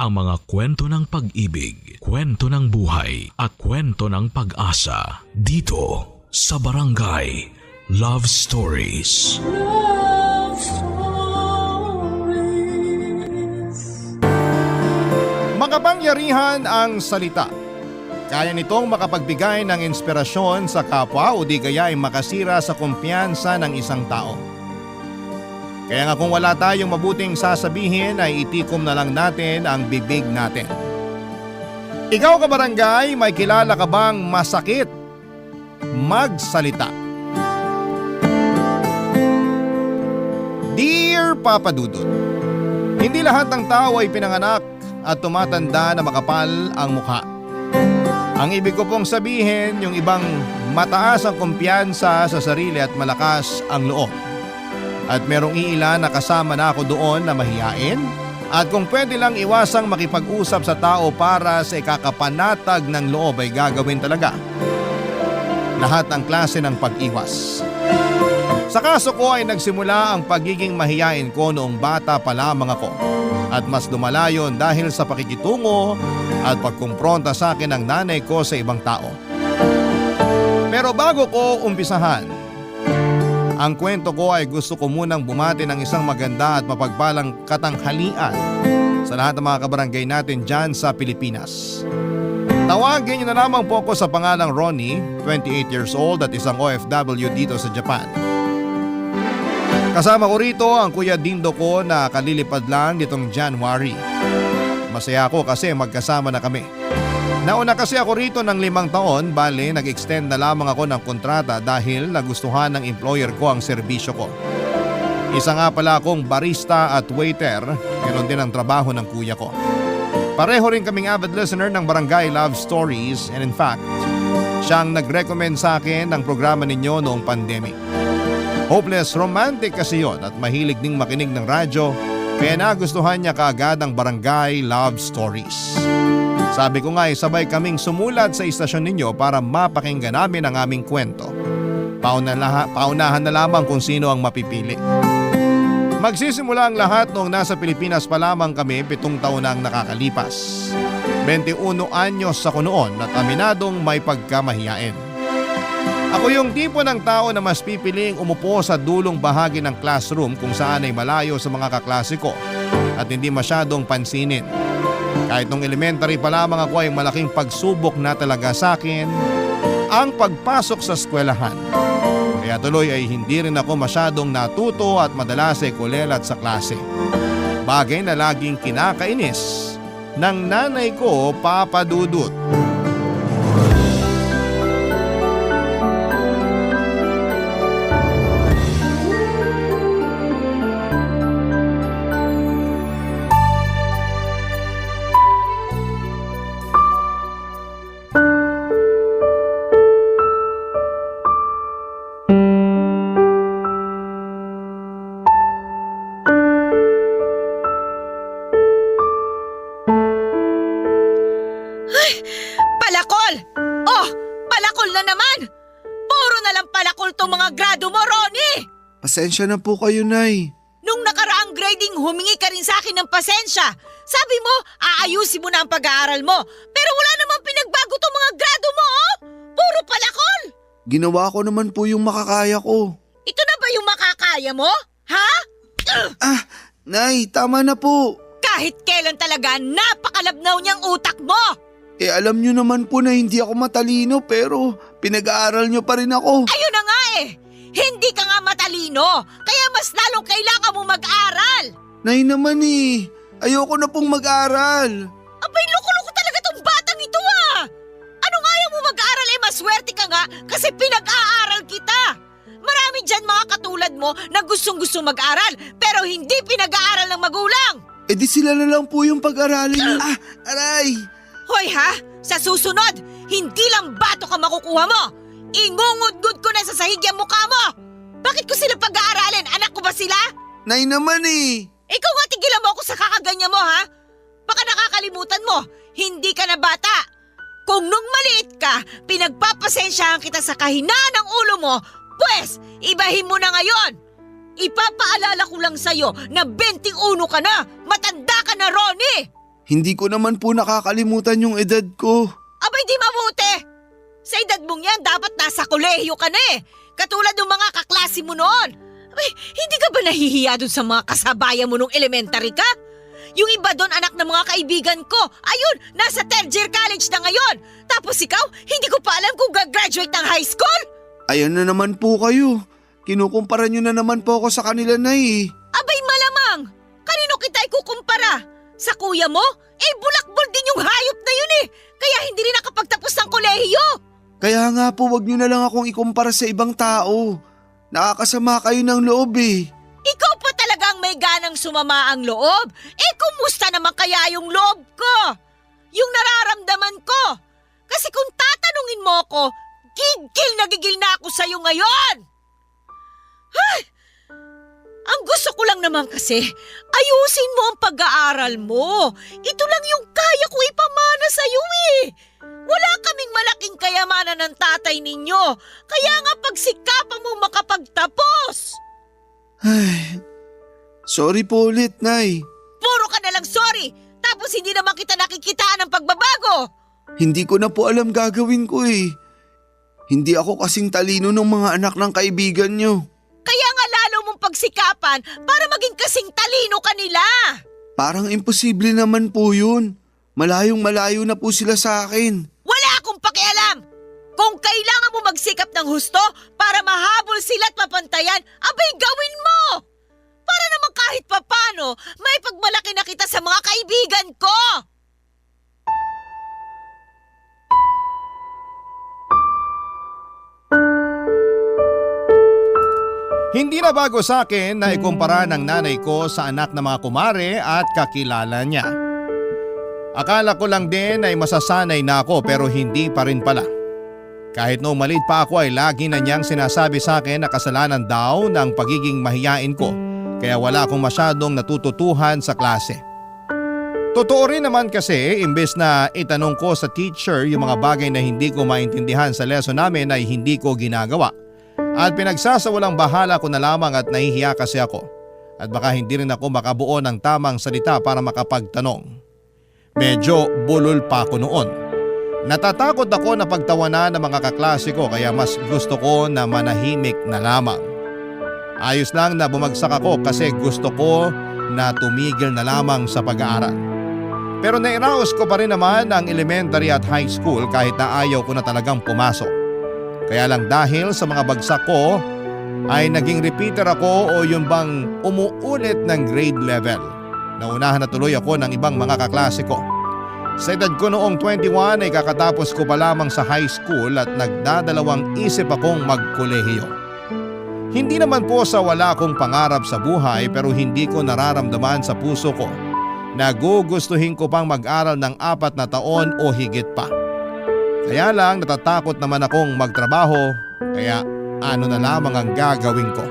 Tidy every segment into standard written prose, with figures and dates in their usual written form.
ang mga kwento ng pag-ibig, kwento ng buhay at kwento ng pag-asa dito sa Barangay Love Stories. Love Stories. Makapangyarihan ang salita. Kaya nitong makapagbigay ng inspirasyon sa kapwa o di kaya ay makasira sa kumpiyansa ng isang tao. Kaya nga kung wala tayong mabuting sasabihin ay itikom na lang natin ang bibig natin. Ikaw kabarangay, may kilala ka bang masakit magsalita? Dear Papa Dudut, hindi lahat ng tao ay pinanganak at tumatanda na makapal ang mukha. Ang ibig ko pong sabihin, yung ibang mataas ang kumpiyansa sa sarili at malakas ang loob. At merong iilan na kasama na ako doon na mahiyain at kung pwede lang iwasang makipag-usap sa tao para sa ikakapanatag ng loob ay gagawin talaga. Lahat ng klase ng pag-iwas. Sa kaso ko ay nagsimula ang pagiging mahiyain ko noong bata pa lamang ako at mas lumala yon dahil sa pakikitungo at pagkumpronta sa akin ng nanay ko sa ibang tao. Pero bago ko umpisahan, ang kwento ko ay gusto ko munang bumati ng isang maganda at mapagpalang katanghalian sa lahat ng mga kabarangay natin dyan sa Pilipinas. Tawagin niyo na lamang po ako sa pangalang Ronnie, 28 years old at isang OFW dito sa Japan. Kasama ko rito ang kuya Dindo ko na kalilipad lang ditong January. Masaya ako kasi magkasama na kami. Nauna kasi ako rito ng 5 taon, bale nag-extend na lamang ako ng kontrata dahil nagustuhan ng employer ko ang serbisyo ko. Isa nga pala akong barista at waiter, ganoon din ang trabaho ng kuya ko. Pareho rin kaming avid listener ng Barangay Love Stories and in fact, siyang nag-recommend sa akin ng programa ninyo noong pandemic. Hopeless romantic kasi yon at mahilig ding makinig ng radyo kaya nagustuhan niya kaagad ang Barangay Love Stories. Sabi ko nga sabay kaming sumulat sa istasyon ninyo para mapakinggan namin ang aming kwento. Paunahan na lamang kung sino ang mapipili. Magsisimula ang lahat noong nasa Pilipinas pa lamang kami 7 taon na ang nakakalipas. 21 anyos ako noon at aminadong may pagkamahiyain. Ako yung tipo ng tao na mas pipiling umupo sa dulong bahagi ng classroom kung saan ay malayo sa mga kaklase ko at hindi masyadong pansinin. Kahit nung elementary pa lamang ako ay malaking pagsubok na talaga sa akin ang pagpasok sa eskwelahan. Kaya tuloy ay hindi rin ako masyadong natuto at madalas ay kulelat sa klase. Bagay na laging kinakainis ng nanay ko, Papa Dudut. Palakol! Oh, palakol na naman! Puro na lang palakol tong mga grado mo, Ronnie! Pasensya na po kayo, Nay. Nung nakaraang grading, humingi ka rin sa akin ng pasensya. Sabi mo, aayusin mo na ang pag-aaral mo. Pero wala namang pinagbago tong mga grado mo, oh! Puro palakol! Ginawa ko naman po yung makakaya ko. Ito na ba yung makakaya mo? Ha? Nay, tama na po. Kahit kailan talaga, napakalabnaw niyang utak mo! Alam nyo naman po na hindi ako matalino pero pinag-aaral nyo pa rin ako. Ayun na nga eh! Hindi ka nga matalino, kaya mas lalong kailangan mo mag-aral! Nay naman ayoko na pong mag-aral. Abay, loko-loko talaga tong batang ito ah! Anong ayaw mo mag-aral maswerte ka nga kasi pinag-aaral kita! Marami dyan mga katulad mo na gustong-gusto mag-aral pero hindi pinag-aaral ng magulang! Di sila na lang po yung pag-aralin nyo. Aray! Hoy ha! Sa susunod, hindi lang bato ka makukuha mo! Ingungudgud ko na sa sahig yung mukha mo! Bakit ko sila pag-aaralin? Anak ko ba sila? Nay naman Ikaw nga tigilan mo ako sa kakaganyan mo ha? Baka nakakalimutan mo, hindi ka na bata! Kung nung maliit ka, pinagpapasensyahan kita sa kahinaan ng ulo mo, pwes, ibahin mo na ngayon! Ipapaalala ko lang sa'yo na 21 ka na! Matanda ka na, Ronnie! Hindi ko naman po nakakalimutan yung edad ko. Abay di mabuti! Sa edad mong yan, dapat nasa kolehiyo ka na eh. Katulad ng mga kaklase mo noon. Abay, hindi ka ba nahihiya dun sa mga kasabayan mo nung elementary ka? Yung iba doon anak ng mga kaibigan ko. Ayun, nasa third year college na ngayon. Tapos ikaw, hindi ko pa alam kung gagraduate ng high school? Ayan na naman po kayo. Kinukumpara nyo na naman po ako sa kanila, Nay. Abay malamang! Kanino kita ikukumpara? Sa kuya mo? Eh bulakbol din yung hayop na yun eh! Kaya hindi rin nakapagtapos ng kolehiyo! Kaya nga po wag nyo na lang akong ikumpara sa ibang tao. Nakakasama kayo ng loob eh. Ikaw pa talagang may ganang sumama ang loob. Eh kumusta naman kaya yung loob ko? Yung nararamdaman ko? Kasi kung tatanungin mo ako, gigil na ako sa'yo ngayon! Ay! Ang gusto ko lang naman kasi, ayusin mo ang pag-aaral mo. Ito lang yung kaya ko ipamana sa'yo eh. Wala kaming malaking kayamanan ng tatay ninyo. Kaya nga pagsikapan mo makapagtapos. Ay, sorry po ulit, Nay. Puro ka na lang sorry. Tapos hindi naman kita nakikitaan ng pagbabago. Hindi ko na po alam gagawin ko eh. Hindi ako kasing talino ng mga anak ng kaibigan nyo. Kaya nga lalo mong pagsikapan para maging kasing talino ka nila. Parang imposible naman po yun. Malayong malayo na po sila sa akin. Wala akong pakialam. Kung kailangan mo magsikap ng husto para mahabol sila at mapantayan, abay gawin mo. Para naman kahit papano, may pagmalaki na kita sa mga kaibigan ko. Hindi na bago sa akin na ikumpara ng nanay ko sa anak ng mga kumare at kakilala niya. Akala ko lang din ay masasanay na ako pero hindi pa rin pala. Kahit noong maliit pa ako ay lagi na niyang sinasabi sa akin na kasalanan daw ng pagiging mahiyain ko kaya wala akong masyadong natututuhan sa klase. Totoo rin naman kasi imbes na itanong ko sa teacher yung mga bagay na hindi ko maintindihan sa lesson namin ay hindi ko ginagawa. At pinagsasawalang bahala ko na lamang at nahihiya kasi ako. At baka hindi rin ako makabuo ng tamang salita para makapagtanong. Medyo bulol pa ako noon. Natatakot ako na pagtawanan ng mga kaklase ko kaya mas gusto ko na manahimik na lamang. Ayos lang na bumagsak ako kasi gusto ko na tumigil na lamang sa pag-aaral. Pero nairaos ko pa rin naman ang elementary at high school kahit na ayaw ko na talagang pumasok. Kaya lang dahil sa mga bagsak ko ay naging repeater ako o yung bang umuulit ng grade level. Naunahan na tuloy ako ng ibang mga kaklase ko. Sa edad ko noong 21 ay kakatapos ko pa lamang sa high school at nagdadalawang isip akong magkolehiyo. Hindi naman po sa wala akong pangarap sa buhay pero hindi ko nararamdaman sa puso ko na gugustuhin ko pang mag-aral ng 4 na taon o higit pa. Kaya lang natatakot naman akong magtrabaho kaya ano na lamang ang gagawin ko.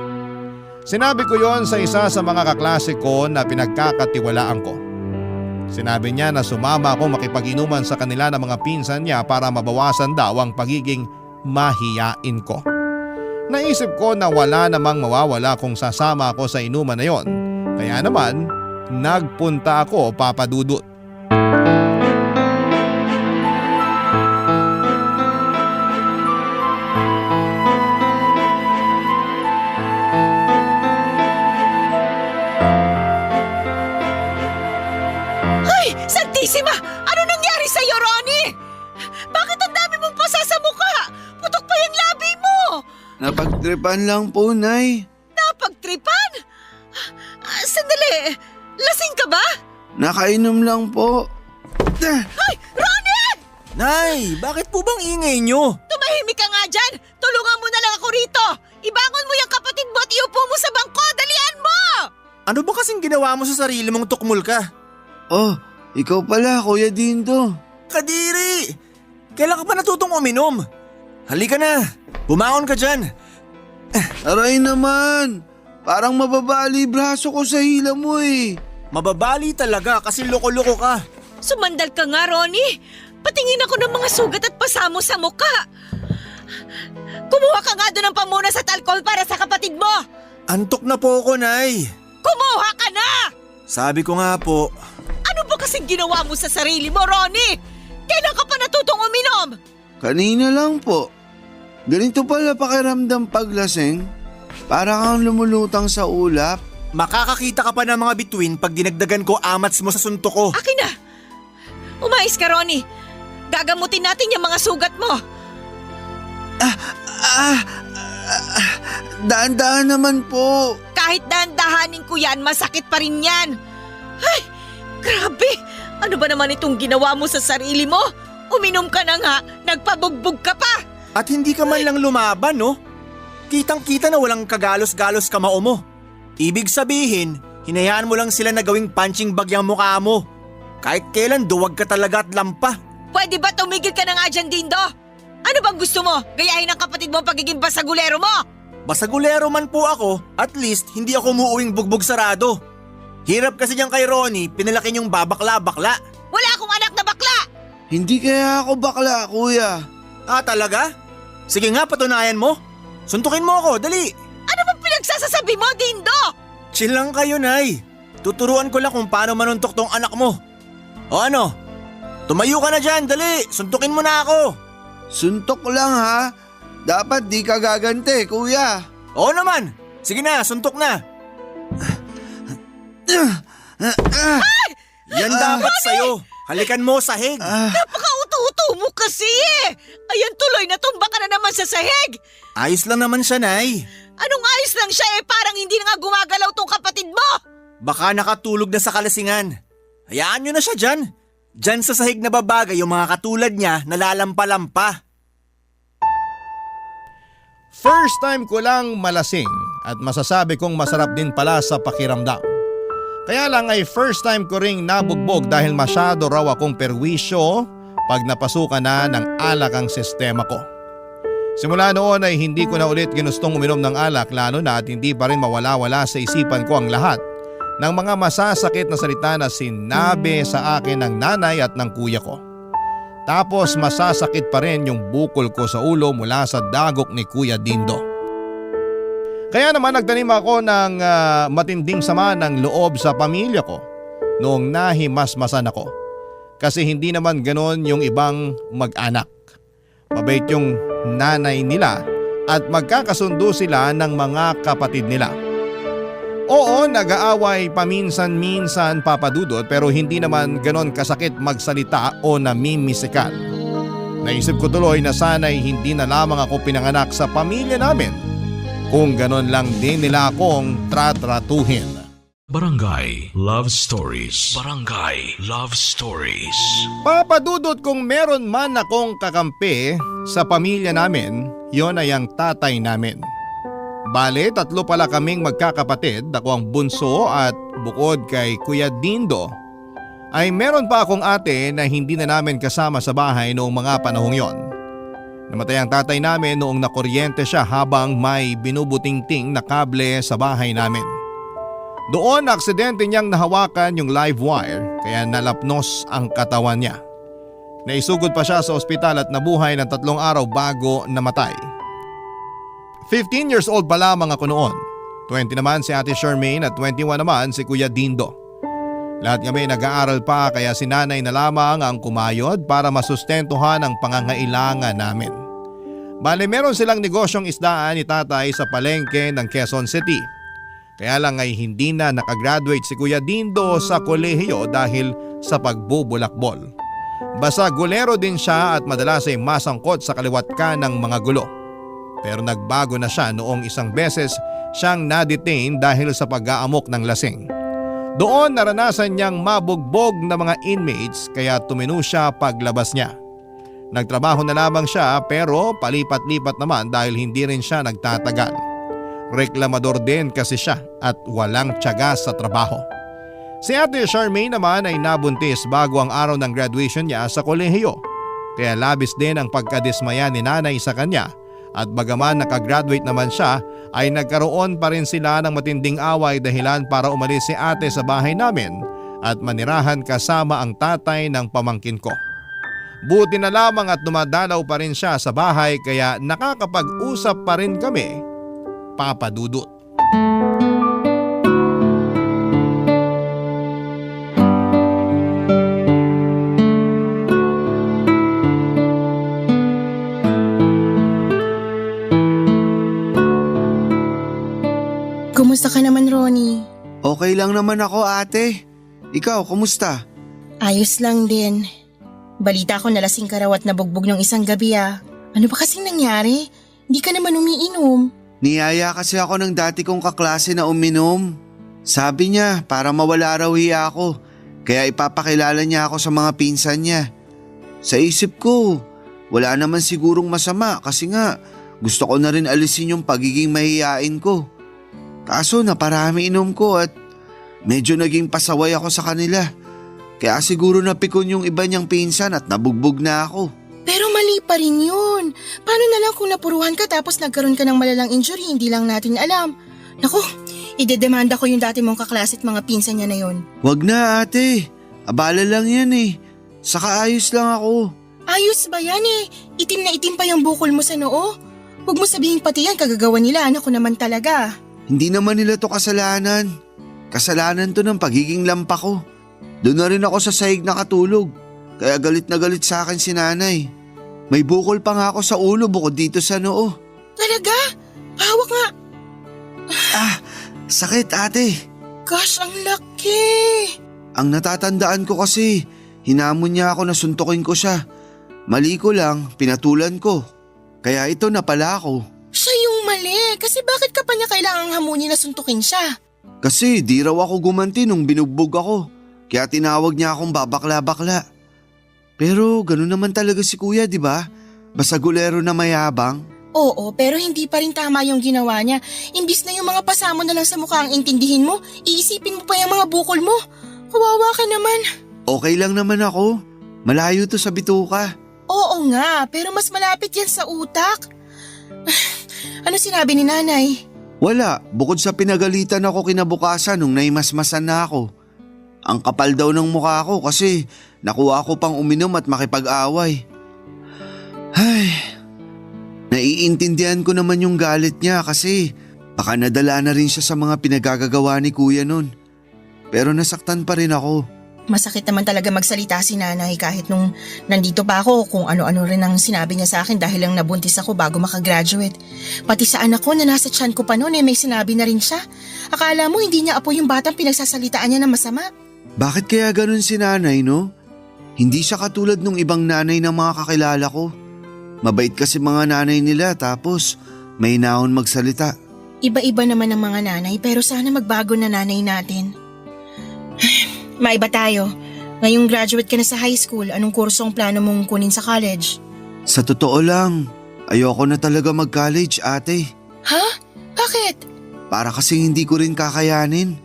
Sinabi ko yon sa isa sa mga kaklase ko na pinagkakatiwalaan ko. Sinabi niya na sumama ako makipag-inuman sa kanila ng mga pinsan niya para mabawasan daw ang pagiging mahiyain ko. Naisip ko na wala namang mawawala kung sasama ako sa inuman na yon. Kaya naman nagpunta ako, Papa Dudut. Santissima! Ano nangyari sa'yo, Ronnie? Bakit ang dami mong pasa sa mukha? Putok pa yung labi mo! Napagtripan lang po, Nay. Napagtripan? Sandali, lasing ka ba? Nakainom lang po. Ay, Ronnie! Nay, bakit po bang ingay nyo? Tumahimik ka nga dyan! Tulungan mo na lang ako rito! Ibangon mo yung kapatid mo at iupo mo sa bangko! Dalian mo! Ano ba kasing ginawa mo sa sarili mong tukmul ka? Oh, ikaw pala, Kuya Dindo. Kadiri! Kailan ka pa natutong uminom? Halika na, bumangon ka dyan. Aray naman, parang mababali braso ko sa hila mo eh. Mababali talaga kasi loko-loko ka. Sumandal ka nga, Ronnie! Patingin ako ng mga sugat at pasamo sa mukha! Kumuha ka nga doon ng pamunas at alcohol para sa kapatid mo! Antok na po ako, Nay. Kumuha ka na! Sabi ko nga po. Ano ba kasing ginawa mo sa sarili mo, Ronnie? Kailan ka pa natutong uminom? Kanina lang po. Ganito pala pakiramdam paglasing. Para kang lumulutang sa ulap. Makakakita ka pa ng mga bituin pag dinagdagan ko amats mo sa suntok ko. Akin na! Umayos ka, Ronnie. Gagamutin natin yung mga sugat mo. Daan-daan naman po. Kahit dahan-dahanin ko yan, masakit pa rin yan. Ay, grabe! Ano ba naman itong ginawa mo sa sarili mo? Uminom ka na nga, nagpabugbog ka pa! At hindi ka man lang lumaban, no? Kitang-kita na walang kagalos-galos kamao mo. Ibig sabihin, hinayaan mo lang sila na gawing punching bag yung mukha mo. Kahit kailan duwag ka talaga at lampa. Pwede ba tumigil ka na nga dyan, Dindo? Ano bang gusto mo? Gayahin ng kapatid mo ang pagiging basagulero mo? Basagulero man po ako, at least hindi ako umuuwing bugbog sarado. Hirap kasi niyang kay Ronnie, pinalaki niyong babakla-bakla. Wala akong anak na bakla! Hindi kaya ako bakla, kuya. Ah, talaga? Sige nga, patunayan mo. Suntukin mo ako, dali. Ano bang pinagsasasabi mo, Dindo? Chill lang kayo, Nay. Tuturuan ko lang kung paano manuntok tong anak mo. O ano? Tumayo ka na dyan, dali. Suntukin mo na ako. Suntok lang ha. Dapat di ka gagante, kuya. Oo naman. Sige na, suntok na. Yan dapat sa'yo. Halikan mo sahig. Napaka-uto-uto mo kasi eh! Ayan tuloy, natumba ka na naman sa sahig! Ayos lang naman siya, Nay. Anong ayos lang siya eh, parang hindi na nga gumagalaw tong kapatid mo! Baka nakatulog na sa kalasingan. Hayaan nyo na siya dyan. Dyan sa sahig na babagay yung mga katulad niya nalalampa-lampa. First time ko lang malasing at masasabi kong masarap din pala sa pakiramdam. Kaya lang ay first time ko ring nabugbog dahil masyado raw akong perwisyo pag napasukan na ng alak ang sistema ko. Simula noon ay hindi ko na ulit ginustong uminom ng alak lalo na at hindi pa rin mawala-wala sa isipan ko ang lahat ng mga masasakit na salita na sinabi sa akin ng nanay at ng kuya ko. Tapos masasakit pa rin yung bukol ko sa ulo mula sa dagok ni Kuya Dindo. Kaya naman nagtanim ako ng matinding sama ng loob sa pamilya ko noong nahimasmasan ako. Kasi hindi naman ganon yung ibang mag-anak. Mabait yung nanay nila at magkakasundo sila ng mga kapatid nila. Oo, nag-aaway paminsan-minsan papadudot pero hindi naman ganon kasakit magsalita o namimisikal. Naisip ko tuloy na sana'y hindi na lamang ako pinanganak sa pamilya namin kung ganon lang din nila akong tratratuhin. Barangay Love Stories. Barangay Love Stories. Papadudot kung meron man akong kakampi sa pamilya namin, yon ay ang tatay namin. Bale, 3 pala kaming magkakapatid, ako ang bunso at bukod kay Kuya Dindo, ay meron pa akong ate na hindi na namin kasama sa bahay noong mga panahong yon. Namatay ang tatay namin noong nakuryente siya habang may binubutingting na kable sa bahay namin. Doon aksidente niyang nahawakan yung live wire kaya nalapnos ang katawan niya. Naisugod pa siya sa ospital at nabuhay ng 3 araw bago namatay. 15 years old pa lamang ako noon. 20 naman si Ate Charmaine at 21 naman si Kuya Dindo. Lahat kami nag-aaral pa kaya si nanay na lamang ang kumayod para masustentuhan ang pangangailangan namin. Bale meron silang negosyong isdaan ni tatay sa palengke ng Quezon City. Kaya lang ay hindi na nakagraduate si Kuya Dindo sa kolehiyo dahil sa pagbubulakbol. Basta gulero din siya at madalas ay masangkot sa kaliwat ka ng mga gulo. Pero nagbago na siya noong isang beses siyang na-detain dahil sa pag-aamok ng lasing. Doon naranasan niyang mabugbog na mga inmates kaya tumino siya paglabas niya. Nagtrabaho na lamang siya pero palipat-lipat naman dahil hindi rin siya nagtatagal. Reklamador din kasi siya at walang tiyaga sa trabaho. Si Ate Charmaine naman ay nabuntis bago ang araw ng graduation niya sa kolehiyo. Kaya labis din ang pagkadismaya ni nanay sa kanya. At bagaman nakagraduate naman siya ay nagkaroon pa rin sila ng matinding away dahilan para umalis si ate sa bahay namin at manirahan kasama ang tatay ng pamangkin ko. Buti na lamang at dumadalaw pa rin siya sa bahay kaya nakakapag-usap pa rin kami, Papa Dudut. Kamusta ka naman, Ronnie? Okay lang naman ako, ate. Ikaw, kumusta? Ayos lang din. Balita ko nalasing ka raw at nabugbog ng isang gabi ah. Ano ba kasing nangyari? Hindi ka naman umiinom. Niyaya kasi ako ng dati kong kaklase na uminom. Sabi niya para mawala raw hiya ako, kaya ipapakilala niya ako sa mga pinsan niya. Sa isip ko, wala naman sigurong masama kasi nga gusto ko na rin alisin yung pagiging mahiyain ko. Kaso naparami inom ko at medyo naging pasaway ako sa kanila. Kaya siguro napikon yung iba niyang pinsan at nabugbog na ako. Pero mali pa rin yun. Paano na lang kung napuruhan ka tapos nagkaroon ka ng malalang injury, hindi lang natin alam. Naku, idedemanda ko yung dati mong kaklase at mga pinsan niya na yun. Wag na ate, abala lang yan eh. Saka ayos lang ako. Ayos ba yan eh? Itim na itim pa yung bukol mo sa noo. Huwag mo sabihin pati yan kagagawa nila, anak ko naman talaga. Hindi naman nila to kasalanan. Kasalanan to ng pagiging lampa ko. Doon na rin ako sa sahig nakatulog. Kaya galit na galit sa akin si nanay. May bukol pa nga ako sa ulo bukod dito sa noo. Talaga? Hawak nga. Sakit ate. Gosh, ang laki. Ang natatandaan ko kasi, hinamon niya ako na suntukin ko siya. Mali ko lang, pinatulan ko. Kaya ito na pala ako. Siya yung mali. Kasi bakit ka pa niya kailangang hamunin na suntukin siya? Kasi di raw ako gumanti nung binugbog ako. Kaya tinawag niya akong babakla-bakla. Pero ganun naman talaga si kuya, di ba? Basagulero na mayabang. Oo, pero hindi pa rin tama yung ginawa niya. Imbis na yung mga pasamo na lang sa mukha ang intindihin mo, iisipin mo pa yung mga bukol mo. Kawawa ka naman. Okay lang naman ako. Malayo to sa bituka. Oo nga, pero mas malapit yan sa utak. Ano sinabi ni nanay? Wala, bukod sa pinagalitan ako kinabukasan nung naimasmasan na ako. Ang kapal daw ng mukha ko kasi nakuha ko pang uminom at makipag-away. Ay, naiintindihan ko naman yung galit niya kasi baka nadala na rin siya sa mga pinagagagawa ni kuya nun. Pero nasaktan pa rin ako. Masakit naman talaga magsalita si nanay kahit nung nandito pa ako kung ano-ano rin ang sinabi niya sa akin dahil lang nabuntis ako bago makagraduate. Pati sa anak ko na nasa tiyan ko pa noon may sinabi na rin siya. Akala mo hindi niya apo yung batang pinagsasalitaan niya na masama. Bakit kaya ganun si nanay, no? Hindi siya katulad nung ibang nanay na mga kakilala ko. Mabait kasi mga nanay nila tapos may naon magsalita. Iba-iba naman ang mga nanay pero sana magbago na nanay natin. Maiba tayo. Ngayong graduate ka na sa high school, anong kurso ang plano mong kunin sa college? Sa totoo lang, ayoko na talaga mag-college, ate. Ha? Bakit? Para kasing hindi ko rin kakayanin.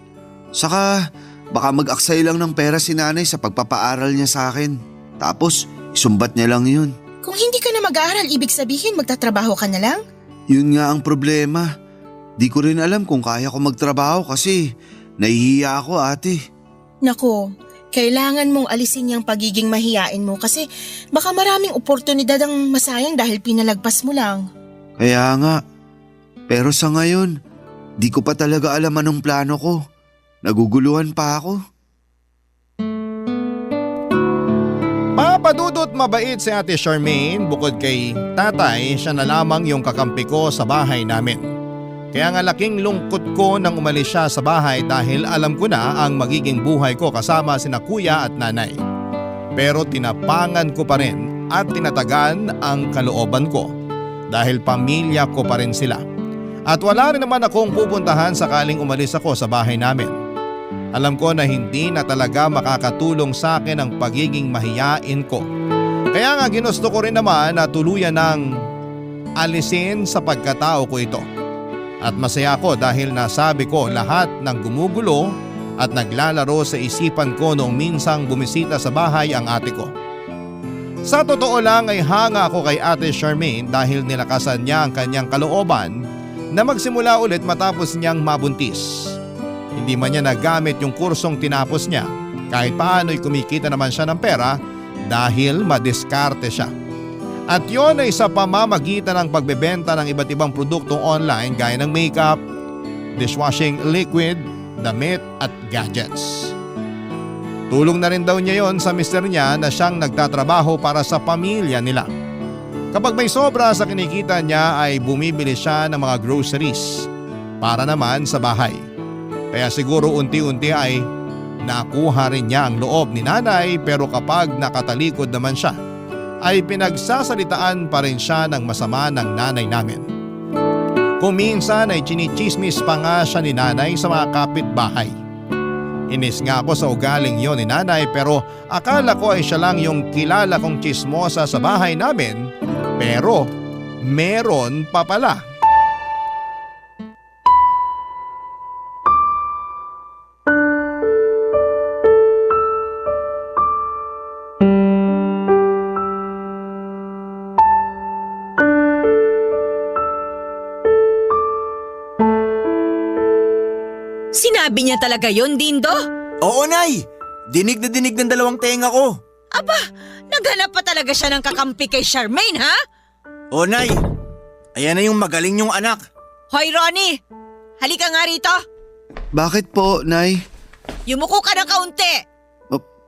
Saka baka mag-aksay lang ng pera si nanay sa pagpapaaral niya sa akin. Tapos isumbat niya lang yun. Kung hindi ka na mag-aaral, ibig sabihin magtatrabaho ka na lang? Yun nga ang problema. Di ko rin alam kung kaya ko magtrabaho kasi nahihiya ako, ate. Nako, kailangan mong alisin yung pagiging mahiyain mo kasi baka maraming oportunidad ang masayang dahil pinalagpas mo lang. Kaya nga. Pero sa ngayon, di ko pa talaga alam anong plano ko. Naguguluhan pa ako. Papadudot mabait si Ate Charmaine, bukod kay tatay, siya na lamang yung kakampi ko sa bahay namin. Kaya nga laking lungkot ko nang umalis siya sa bahay dahil alam ko na ang magiging buhay ko kasama sina kuya at nanay. Pero tinapangan ko pa rin at tinatagan ang kalooban ko dahil pamilya ko pa rin sila. At wala rin naman akong pupuntahan sakaling umalis ako sa bahay namin. Alam ko na hindi na talaga makakatulong sa akin ang pagiging mahiyain ko. Kaya nga ginusto ko rin naman na tuluyan ng alisin sa pagkatao ko ito. At masaya ako dahil nasabi ko lahat ng gumugulo at naglalaro sa isipan ko noong minsang bumisita sa bahay ang ate ko. Sa totoo lang ay hanga ako kay Ate Charmaine dahil nilakasan niya ang kanyang kalooban na magsimula ulit matapos niyang mabuntis. Hindi man niya nagamit yung kursong tinapos niya, kahit paano'y kumikita naman siya ng pera dahil madiskarte siya. At yon ay sa pamamagitan ng pagbebenta ng iba't ibang produktong online gaya ng makeup, dishwashing liquid, damit at gadgets. Tulong na rin daw niya yon sa mister niya na siyang nagtatrabaho para sa pamilya nila. Kapag may sobra sa kinikita niya ay bumibili siya ng mga groceries. para naman sa bahay. Kaya siguro unti-unti ay nakuha rin niya ang loob ni nanay, pero kapag nakatalikod naman siya ay pinagsasalitaan pa rin siya ng masama ng nanay namin. Kung minsan ay chinichismis pa nga siya ni nanay sa mga kapitbahay. Inis nga ako sa ugaling yon ni nanay, pero akala ko ay siya lang yung kilala kong chismosa sa bahay namin, pero meron pa pala. Sinabi niya talaga yon, Dindo? Oo, Nay! Dinig na dinig ng dalawang tenga ko. Aba, naghanap pa talaga siya ng kakampi kay Charmaine, ha? Oo, Nay! Ayan na yung magaling yung anak. Hoy, Ronnie! Halika nga rito. Bakit po, Nay? Yumuko ka ng kaunti.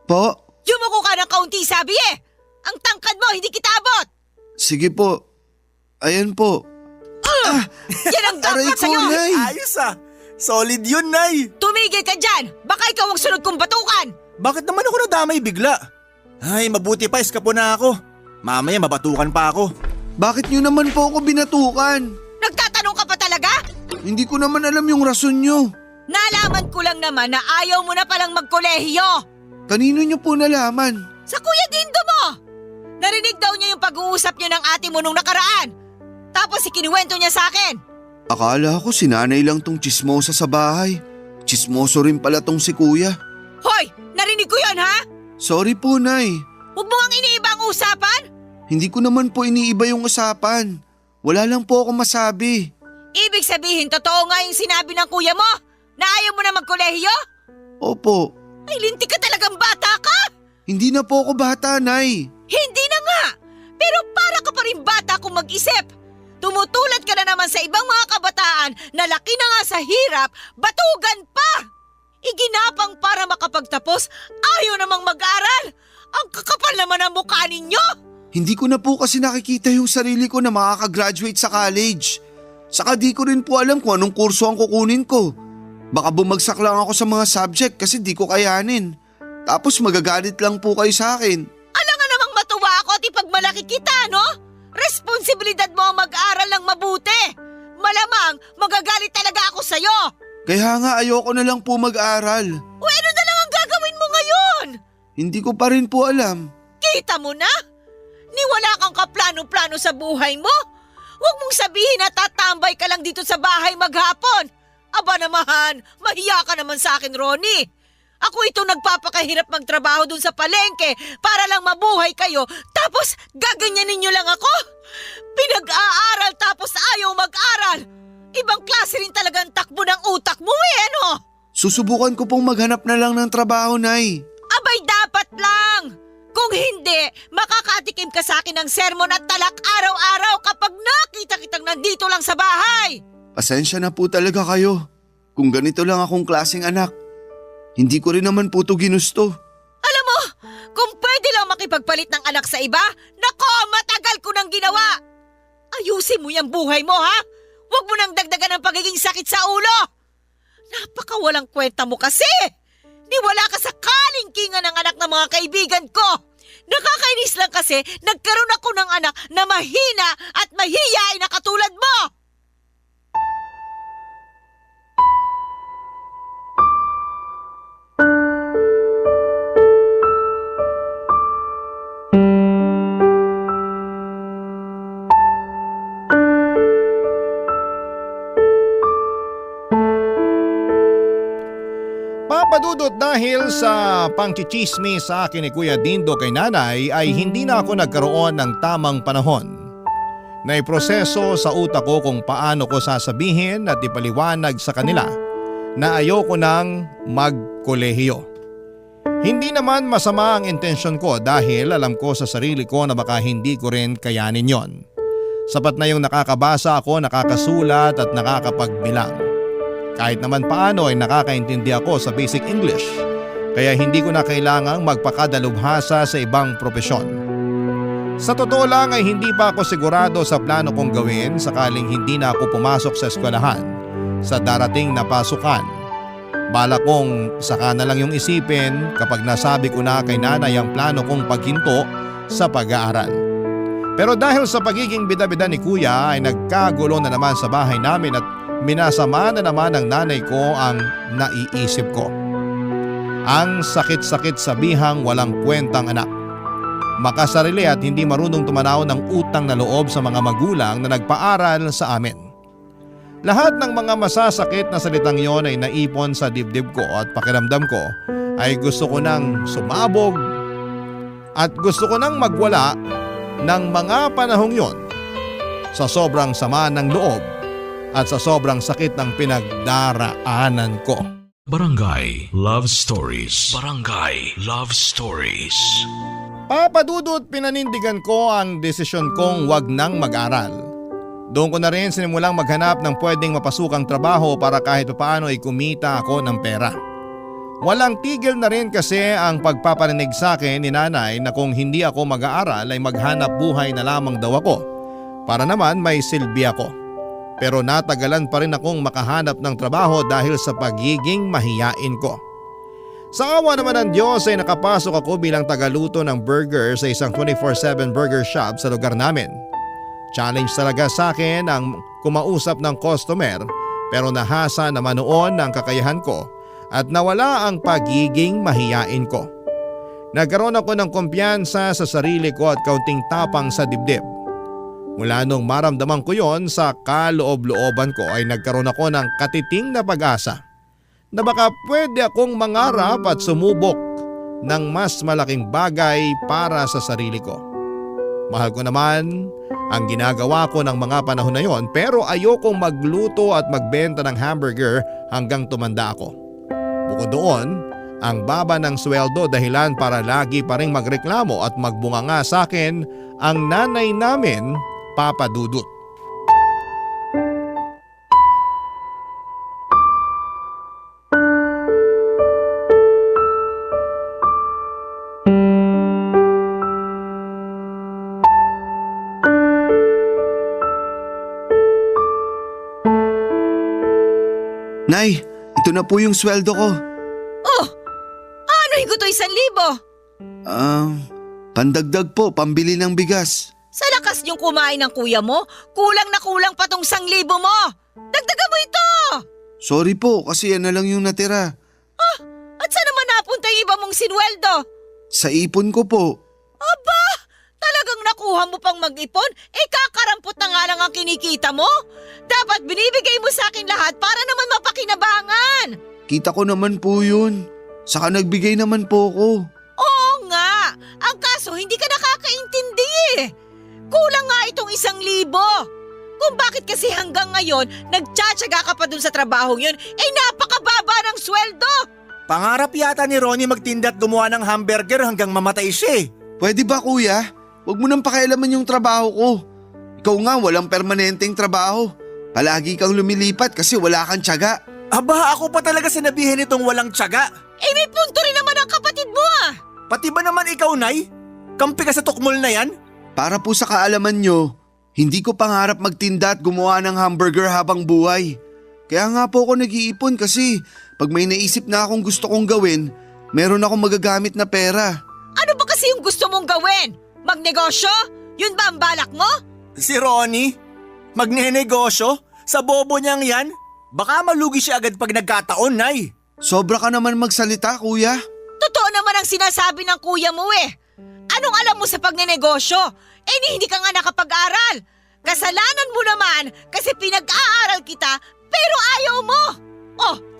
Po? Yumuko ka ng kaunti, sabi eh. Ang tangkad mo, hindi kita abot. Sige po. Ayan po. Yan ang Aray dapat ko, sa'yo. Nay! Ayos ah! Solid yun, Nay! Tumigil ka dyan. Baka ikaw ang sunod kong batukan. Bakit naman ako nadamay bigla? Ay, mabuti pa, eskapo na ako. Mamaya mabatukan pa ako. Bakit nyo naman po ako binatukan? Nagtatanong ka pa talaga? Hindi ko naman alam yung rason nyo. Nalaman ko lang naman na ayaw mo na palang magkolehiyo. Kanino nyo po nalaman? Sa Kuya Dindo mo. Narinig daw niya yung pag-uusap niyo ng ate mo nung nakaraan. Tapos ikinuwento niya sa akin. Akala ko si nanay lang tong chismosa sa bahay. Chismoso rin pala tong si kuya. Hoy, narinig ko yon, ha? Sorry po, Nay. Huwag mo ang iniiba ang usapan. Hindi ko naman po iniiba yung usapan. Wala lang po ako masabi. Ibig sabihin, totoo nga yung sinabi ng kuya mo na ayaw mo na magkolehiyo? Opo, Ay, linti ka talagang bata ka! hindi na po ako bata, Nay. Hindi na nga! Pero para ka pa rin bata kung mag-isip. Tumutulad ka na naman sa ibang mga kabataan na laki na nga sa hirap, batugan pa! Iginapang para makapagtapos, ayaw namang mag-aral! Ang kakapal naman ang mukha ninyo! Hindi ko na po kasi nakikita yung sarili ko na makakagraduate sa college. Saka di ko rin po alam kung anong kurso ang kukunin ko. Baka bumagsak lang ako sa mga subject kasi di ko kayanin. Tapos magagalit lang po kayo sa akin. Alam nga namang matuwa ako at ipagmalaki kita, no? Responsibilidad mo ang mag-aral ng mabuti. Malamang magagalit talaga ako sa'yo. Kaya nga ayoko na lang po mag-aral. O ano na lang ang gagawin mo ngayon? Hindi ko pa rin po alam. Kita mo na? Ni wala kang kaplano-plano sa buhay mo? Huwag mong sabihin na tatambay ka lang dito sa bahay maghapon. Aba naman, mahiya ka naman sa akin, Ronnie. Ako ito nagpapakahirap magtrabaho dun sa palengke para lang mabuhay kayo, tapos gaganyanin niyo lang ako? Pinag-aaral tapos ayaw mag-aral. Ibang klase rin talaga ang takbo ng utak mo ano? Susubukan ko pong maghanap na lang ng trabaho, Nay. Abay dapat lang! Kung hindi, makakatikim ka sa akin ng sermon at talak araw-araw kapag nakita kitang nandito lang sa bahay! Pasensya na po talaga kayo. Kung ganito lang akong klaseng anak. Hindi ko rin naman po ito ginusto. Alam mo, kung pwede lang makipagpalit ng anak sa iba, nako, matagal ko nang ginawa! Ayusin mo yung buhay mo, ha? Huwag mo nang dagdagan ng pagiging sakit sa ulo! Napakawalang kwenta mo kasi! Niwala ka sa kalingkingan ng anak ng mga kaibigan ko! Nakakainis lang kasi nagkaroon ako ng anak na mahina at mahiyain na katulad mo! Papadudot dahil sa pangchichismis sa akin ni Kuya Dindo kay nanay ay hindi na ako nagkaroon ng tamang panahon. Naiproseso sa utak ko kung paano ko sasabihin at ipaliwanag sa kanila na ayoko nang magkolehiyo. Hindi naman masama ang intensyon ko dahil alam ko sa sarili ko na baka hindi ko rin kayanin yon. Sapat na yung nakakabasa ako, nakakasulat at nakakapagbilang. Kahit naman paano ay nakakaintindi ako sa basic English, kaya hindi ko na kailangang magpakadalubhasa sa ibang propesyon. Sa totoo lang ay hindi pa ako sigurado sa plano kong gawin sakaling hindi na ako pumasok sa eskwelahan sa darating na pasukan. Bala kong saka na lang yung isipin kapag nasabi ko na kay nanay ang plano kong paghinto sa pag-aaral. Pero dahil sa pagiging bida-bida ni kuya ay nagkagulo na naman sa bahay namin at minasama na naman ng nanay ko ang naiisip ko. Ang sakit-sakit sabihang walang kwentang anak. Makasarili at hindi marunong tumanaw ng utang na loob sa mga magulang na nagpaaral sa amin. Lahat ng mga masasakit na salitang yon ay naipon sa dibdib ko at pakiramdam ko ay gusto ko nang sumabog at gusto ko nang magwala ng mga panahong yon sa sobrang sama ng loob at sa sobrang sakit ng pinagdaraanan ko. Barangay Love Stories. Barangay Love Stories. Papadudot pinanindigan ko ang desisyon kong wag nang mag-aral. Doon ko na rin sinimulang maghanap ng pwedeng mapasukang trabaho para kahit paano ay kumita ako ng pera. Walang tigil na rin kasi ang pagpaparinig sa akin ni nanay na kung hindi ako mag-aaral ay maghanap buhay na lamang daw ako para naman may silbi ako. Pero natagalan pa rin akong makahanap ng trabaho dahil sa pagiging mahiyain ko. Sa awa naman ng Diyos ay nakapasok ako bilang tagaluto ng burger sa isang 24/7 burger shop sa lugar namin. Challenge talaga sa akin ang kumausap ng customer pero nahasa naman noon ang kakayahan ko at nawala ang pagiging mahiyain ko. Nagkaroon ako ng kumpiyansa sa sarili ko at kaunting tapang sa dibdib. Mula nung maramdaman ko yon sa kaloob-looban ko ay nagkaroon ako ng katiting na pag-asa na baka pwede akong mangarap at sumubok ng mas malaking bagay para sa sarili ko. Mahal ko naman ang ginagawa ko ng mga panahon na yon pero ayokong magluto at magbenta ng hamburger hanggang tumanda ako. Bukod doon, ang baba ng sweldo dahilan para lagi pa ring magreklamo at magbunganga sa akin ang nanay namin, Papa Dudut. Nay, ito na po yung sweldo ko. Oh, ano higo to 1,000? Pandagdag po, pambili ng bigas. Sa lakas niyong kumain ng kuya mo, kulang na kulang pa tong 1,000 mo. Dagdagan mo ito! Sorry po, kasi yan na lang yung natira. At saan naman napunta yung iba mong sinweldo? Sa ipon ko po. Aba, talagang nakuha mo pang mag-ipon? Kakarampot na nga lang ang kinikita mo? Dapat binibigay mo sa akin lahat para naman mapakinabangan. Kita ko naman po yun. Saka nagbigay naman po ko. Oo nga, ang kaso hindi ka nakakaintindi eh. Kulang nga itong 1,000. Kung bakit kasi hanggang ngayon nagtsatsaga ka pa dun sa trabahong yun, napakababa ng sweldo. Pangarap yata ni Ronnie magtinda at gumawa ng hamburger hanggang mamatay siya eh. Pwede ba kuya? Huwag mo nang pakialaman yung trabaho ko. Ikaw nga walang permanenteng trabaho. Palagi kang lumilipat kasi wala kang tiyaga. Aba, ako pa talaga sinabihin itong walang tiyaga. May punto rin naman ang kapatid mo ah. Pati ba naman ikaw, Nay? Kampi ka sa tukmol na yan? Para po sa kaalaman nyo, hindi ko pangarap magtinda at gumawa ng hamburger habang buhay. Kaya nga po ako nag-iipon kasi pag may naisip na akong gusto kong gawin, meron akong magagamit na pera. Ano ba kasi yung gusto mong gawin? Magnegosyo? Yun ba ang balak mo? Si Ronnie? Magnenegosyo? Sa bobo niyang yan? Baka malugi siya agad pag nagkataon, Nay. Sobra ka naman magsalita, kuya. Totoo naman ang sinasabi ng kuya mo eh. Anong alam mo sa pagnenegosyo? Hindi ka nga nakapag-aral. Kasalanan mo naman kasi pinag-aaral kita pero ayaw mo.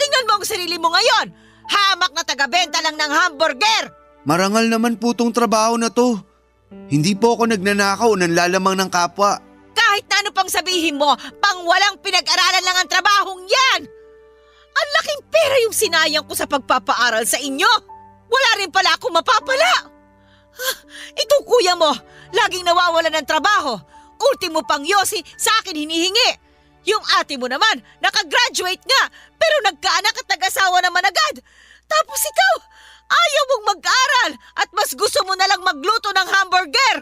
Tingnan mo ang sarili mo ngayon. Hamak na taga-benta lang ng hamburger. Marangal naman po tong trabaho na to. Hindi po ako nagnanakaw o nanlalamang ng kapwa. Kahit na ano pang sabihin mo, pang walang pinag-aralan lang ang trabahong yan. Ang laking pera yung sinayang ko sa pagpapaaral sa inyo. Wala rin pala akong mapapala. Itong kuya mo, laging nawawala ng trabaho. Ultimo pang yosi sa akin hinihingi. Yung ate mo naman, nakagraduate nga, pero nagkaanak at nag-asawa naman agad. Tapos ikaw, ayaw mong mag-aral at mas gusto mo na lang magluto ng hamburger.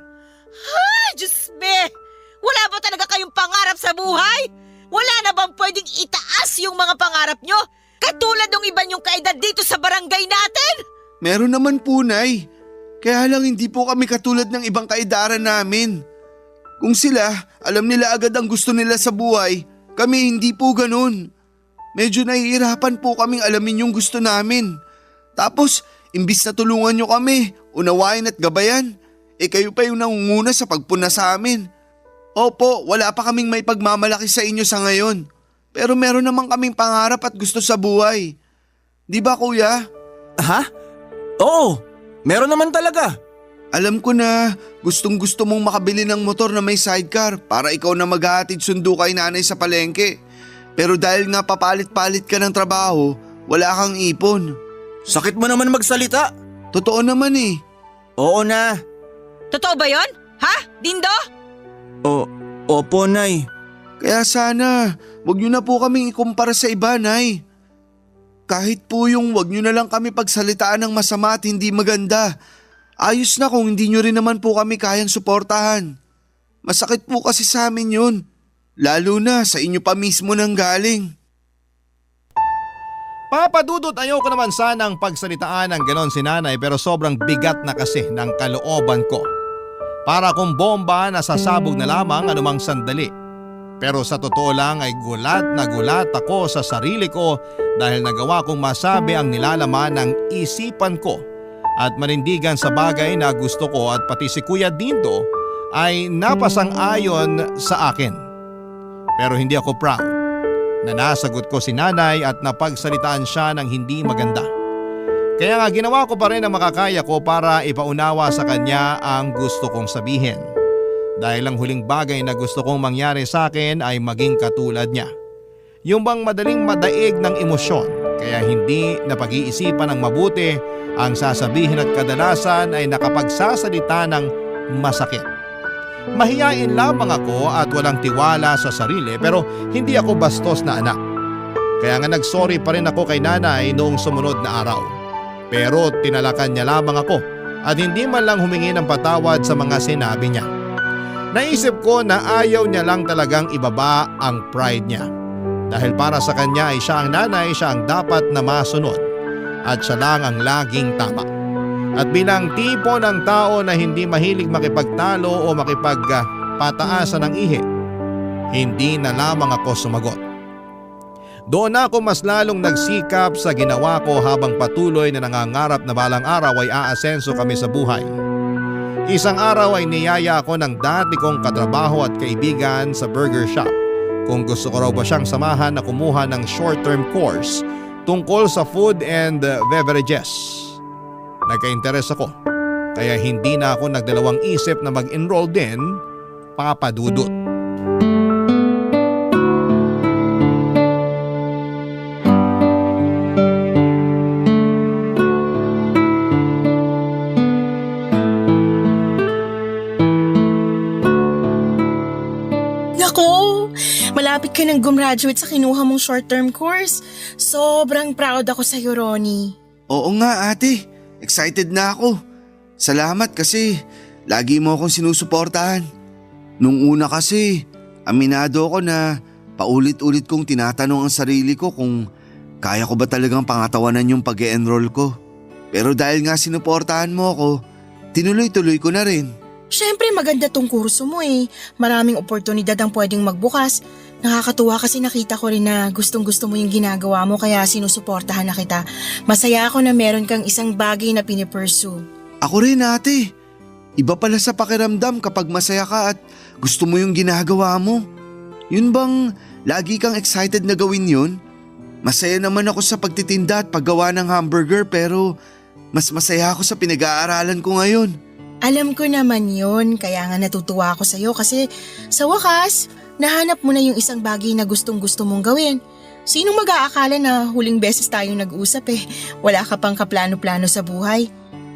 Ay, Diyos me! Wala ba talaga kayong pangarap sa buhay? Wala na bang pwedeng itaas yung mga pangarap nyo? Katulad ng iba nyong kaedad dito sa barangay natin? Meron naman po, Nay. Kaya lang hindi po kami katulad ng ibang kaedaran namin. Kung sila, alam nila agad ang gusto nila sa buhay, kami hindi po ganun. Medyo nahihirapan po kaming alamin yung gusto namin. Tapos, imbis na tulungan nyo kami, unawain at gabayan, kayo pa yung nangunguna sa pagpuna sa amin. Opo, wala pa kaming may pagmamalaki sa inyo sa ngayon. Pero meron naman kaming pangarap at gusto sa buhay. Di ba, kuya? Ha? Oo, meron naman talaga. Alam ko na gustong gusto mong makabili ng motor na may sidecar para ikaw na maghahatid sundo kay nanay sa palengke. Pero dahil nga papalit-palit ka ng trabaho, wala kang ipon. Sakit mo naman magsalita. Totoo naman eh. Oo na. Totoo ba yon? Ha? Dindo? Opo, Nay. Kaya sana, wag nyo na po kaming ikumpara sa iba, Nay. Kahit po yung wag nyo na lang kami pagsalitaan ng masama at hindi maganda. Ayos na kung hindi nyo rin naman po kami kayang suportahan. Masakit po kasi sa amin yun. Lalo na sa inyo pa mismo nang galing. Papadudot, ayoko naman sanang pagsalitaan ng ganon si nanay pero sobrang bigat na kasi ng kalooban ko. Para kung bomba na sasabog na lamang anumang sandali. Pero sa totoo lang ay gulat na gulat ako sa sarili ko dahil nagawa kong masabi ang nilalaman ng isipan ko at manindigan sa bagay na gusto ko at pati si Kuya Dindo ay napasang-ayon sa akin. Pero hindi ako proud na nasagot ko si nanay at napagsalitaan siya ng hindi maganda. Kaya nga ginawa ko pa rin ang makakaya ko para ipaunawa sa kanya ang gusto kong sabihin. Dahil ang huling bagay na gusto kong mangyari sa akin ay maging katulad niya. Yung bang madaling madaig ng emosyon kaya hindi napag-iisipan ng mabuti ang sasabihin at kadalasan ay nakapagsasalita ng masakit. Mahiyain lamang ako at walang tiwala sa sarili pero hindi ako bastos na anak. Kaya nga nagsorry pa rin ako kay nanay noong sumunod na araw. Pero tinalakan niya lamang ako at hindi man lang humingi ng patawad sa mga sinabi niya. Naisip ko na ayaw niya lang talagang ibaba ang pride niya. Dahil para sa kanya ay siya ang nanay, siya ang dapat na masunod at siya lang ang laging tama. At bilang tipo ng tao na hindi mahilig makipagtalo o makipagpataasan ng ihi, hindi na lamang ako sumagot. Doon ako mas lalong nagsikap sa ginawa ko habang patuloy na nangangarap na balang araw ay aasenso kami sa buhay. Isang araw ay niyaya ako ng dati kong katrabaho at kaibigan sa burger shop kung gusto ko raw ba siyang samahan na kumuha ng short-term course tungkol sa food and beverages. Nagka-interes ako kaya hindi na ako nagdalawang isip na mag-enroll din, papadudot. Malapit ka nang gumraduate sa kinuha mong short-term course. Sobrang proud ako sa'yo, Ronnie. Oo nga, ate. Excited na ako. Salamat kasi lagi mo akong sinusuportahan. Nung una kasi, aminado ako na paulit-ulit kong tinatanong ang sarili ko kung kaya ko ba talagang pangatawanan yung pag-e-enroll ko. Pero dahil nga sinuportahan mo ako, tinuloy-tuloy ko na rin. Siyempre maganda tong kurso mo eh. Maraming oportunidad ang pwedeng magbukas. Nakakatuwa kasi nakita ko rin na gustong-gusto mo yung ginagawa mo kaya sinusuportahan na kita. Masaya ako na meron kang isang bagay na pinipursue. Ako rin, ate. Iba pala sa pakiramdam kapag masaya ka at gusto mo yung ginagawa mo. Yun bang lagi kang excited na gawin yun? Masaya naman ako sa pagtitinda at paggawa ng hamburger pero mas masaya ako sa pinag-aaralan ko ngayon. Alam ko naman yun, kaya nga natutuwa ako sa'yo kasi sa wakas, nahanap mo na yung isang bagay na gustong-gusto mong gawin. Sinong mag-aakala na huling beses tayong nag-usap wala ka pang kaplano-plano sa buhay.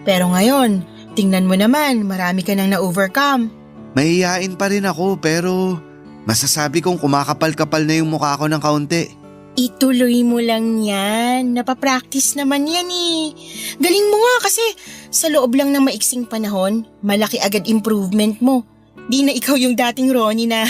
Pero ngayon, tingnan mo naman, marami ka nang na-overcome. Mahihain pa rin ako pero masasabi kong kumakapal-kapal na yung mukha ko ng kaunti. Ituloy mo lang yan. Napapractice naman yan eh. Galing mo nga kasi sa loob lang ng maiksing panahon, malaki agad improvement mo. Di na ikaw yung dating Ronnie na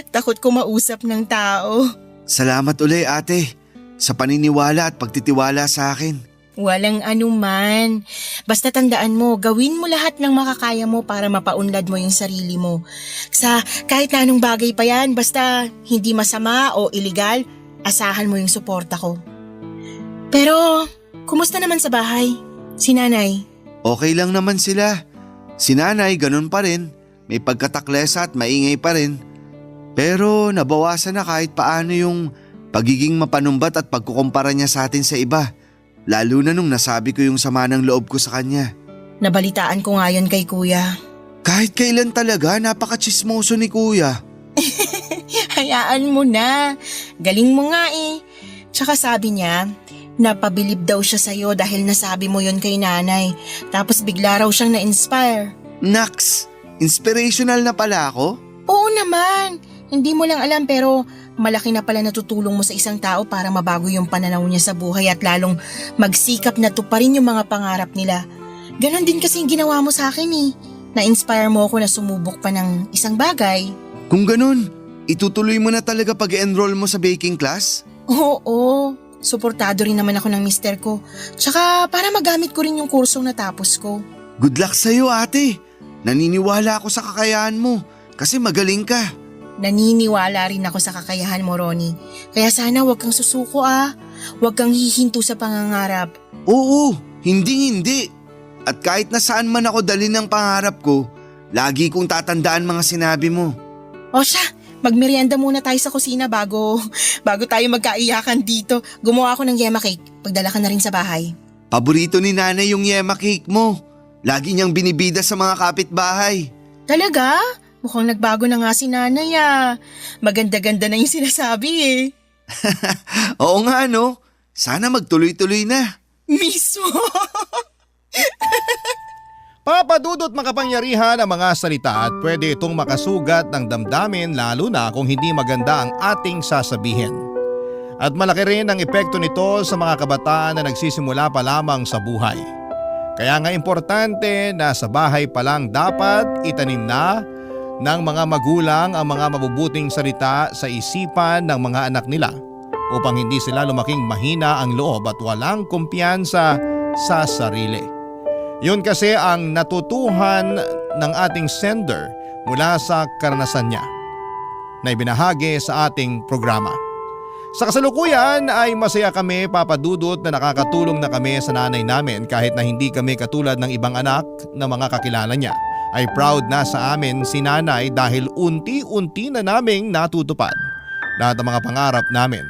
takot ko mausap ng tao. Salamat uli ate sa paniniwala at pagtitiwala sa akin. Walang anuman. Basta tandaan mo, gawin mo lahat ng makakaya mo para mapaunlad mo yung sarili mo. Sa kahit na anong bagay pa yan, basta hindi masama o iligal, asahan mo yung suporta ko. Pero, kumusta naman sa bahay? Si nanay? Okay lang naman sila. Si nanay ganun pa rin. May pagkataklesa at maingay pa rin. Pero nabawasan na kahit paano yung pagiging mapanumbat at pagkukumpara niya sa atin sa iba. Lalo na nung nasabi ko yung sama ng loob ko sa kanya. Nabalitaan ko nga yun kay kuya. Kahit kailan talaga, napaka-chismoso ni kuya. Hayaan mo na. Galing mo nga eh. Tsaka sabi niya, napabilib daw siya sa'yo dahil nasabi mo yun kay nanay. Tapos bigla raw siyang na-inspire. Naks, inspirational na pala ako? Oo naman. Hindi mo lang alam pero malaki na pala natutulong mo sa isang tao para mabago yung pananaw niya sa buhay at lalong magsikap na tuparin yung mga pangarap nila. Ganon din kasi yung ginawa mo sa akin eh. Na-inspire mo ako na sumubok pa ng isang bagay. Kung ganun, itutuloy mo na talaga pag-enroll mo sa baking class? Oo, suportado rin naman ako ng mister ko. Tsaka para magamit ko rin yung kursong natapos ko. Good luck sa'yo ate. Naniniwala ako sa kakayahan mo kasi magaling ka. Naniniwala rin ako sa kakayahan mo, Ronnie. Kaya sana huwag kang susuko ah. Huwag kang hihinto sa pangangarap. Oo, hindi. At kahit na saan man ako dalhin ng pangarap ko, lagi kong tatandaan mga sinabi mo. O siya, magmerienda muna tayo sa kusina bago tayo magkaiyakan dito. Gumawa ako ng yema cake. Pagdala ka na rin sa bahay. Paborito ni nanay yung yema cake mo. Lagi niyang binibida sa mga kapitbahay. Talaga? Mukhang nagbago na nga si nanay ah. Maganda-ganda na yung sinasabi eh. Oo nga no, sana magtuloy-tuloy na. Mismo! Papadudot makapangyarihan ang mga salita at pwede itong makasugat ng damdamin lalo na kung hindi maganda ang ating sasabihin. At malaki rin ang epekto nito sa mga kabataan na nagsisimula pa lamang sa buhay. Kaya nga importante na sa bahay pa lang dapat itanim na ng mga magulang ang mga mabubuting salita sa isipan ng mga anak nila upang hindi sila lumaking mahina ang loob at walang kumpiyansa sa sarili. Yun kasi ang natutuhan ng ating sender mula sa karanasan niya na ibinahagi sa ating programa. Sa kasalukuyan ay masaya kami papadudot na nakakatulong na kami sa nanay namin kahit na hindi kami katulad ng ibang anak na mga kakilala niya. Ay proud na sa amin si nanay dahil unti-unti na naming natutupad lahat ng mga pangarap namin.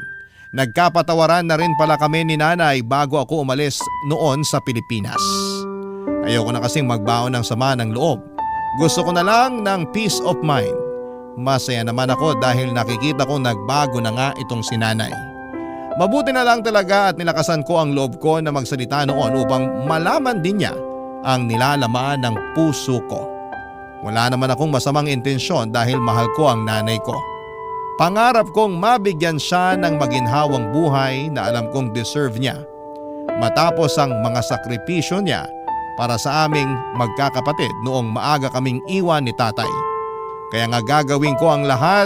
Nagkapatawaran na rin pala kami ni nanay bago ako umalis noon sa Pilipinas. Ayoko na kasing magbaon ng sama ng loob. Gusto ko na lang ng peace of mind. Masaya naman ako dahil nakikita ko nagbago na nga itong si nanay. Mabuti na lang talaga at nilakasan ko ang loob ko na magsalita noon upang malaman din niya ang nilalaman ng puso ko. Wala naman akong masamang intensyon dahil mahal ko ang nanay ko. Pangarap kong mabigyan siya ng maginhawang buhay na alam kong deserve niya. Matapos ang mga sakripisyo niya para sa aming magkakapatid noong maaga kaming iwan ni tatay. Kaya nga gagawin ko ang lahat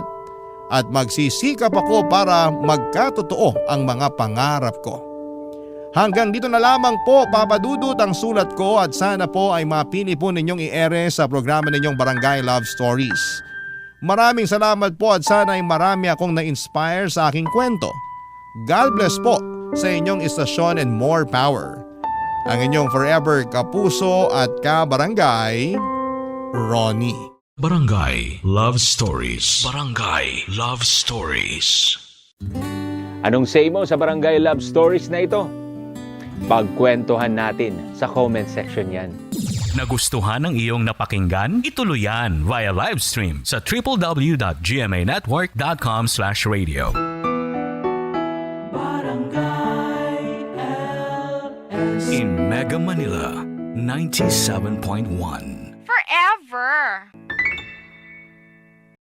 at magsisikap ako para magkatotoo ang mga pangarap ko. Hanggang dito na lamang po papadudot ang sulat ko at sana po ay mapili po ninyong i-ere sa programa ninyong Barangay Love Stories. Maraming salamat po at sana ay marami akong na-inspire sa aking kwento. God bless po sa inyong istasyon and more power. Ang inyong forever kapuso at kabarangay, Ronnie. Barangay Love Stories. Barangay Love Stories. Anong say mo sa Barangay Love Stories na ito? Pagkwentuhan natin sa comment section yan. Nagustuhan ng iyong napakinggan? Ituloy yan via live stream sa www.gmanetwork.com/radio. Barangay LS. In Mega Manila, 97.1. Forever.